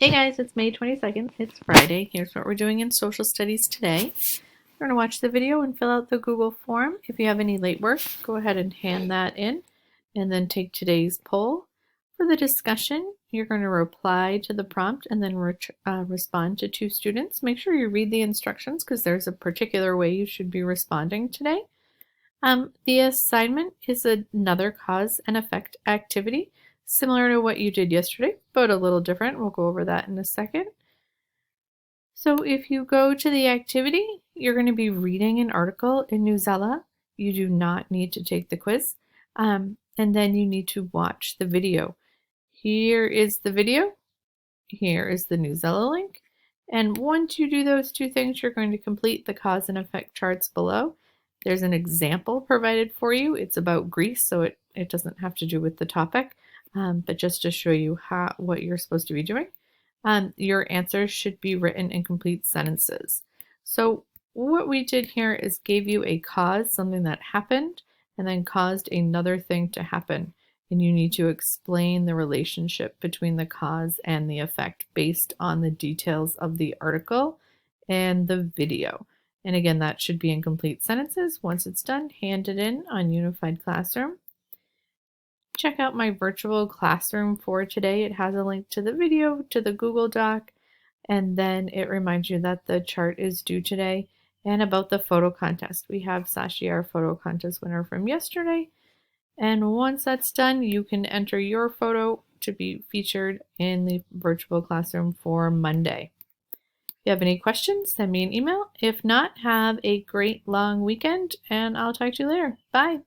Hey guys, it's May 22nd. It's Friday. Here's what we're doing in social studies today. We're going to watch the video and fill out the Google form. If you have any late work, go ahead and hand that in and then take today's poll. For the discussion, you're going to reply to the prompt and then respond to two students. Make sure you read the instructions because there's a particular way you should be responding today. The assignment is another cause and effect activity, similar to what you did yesterday, but a little different. We'll go over that in a second. So if you go to the activity, you're going to be reading an article in Newsela. You do not need to take the quiz. And then you need to watch the video. Here is the video. Here is the Newsela link. And once you do those two things, you're going to complete the cause and effect charts below. There's an example provided for you. It's about Greece, so it doesn't have to do with the topic, but just to show you what you're supposed to be doing. Your answers should be written in complete sentences. So what we did here is gave you a cause, something that happened, and then caused another thing to happen. And you need to explain the relationship between the cause and the effect based on the details of the article and the video. And again, that should be in complete sentences. Once it's done, hand it in on Unified Classroom. Check out my virtual classroom for today. It has a link to the video, to the Google Doc, and then it reminds you that the chart is due today and about the photo contest. We have Sashi, our photo contest winner from yesterday. And once that's done, you can enter your photo to be featured in the virtual classroom for Monday. If you have any questions, send me an email. If not, have a great long weekend, and I'll talk to you later. Bye.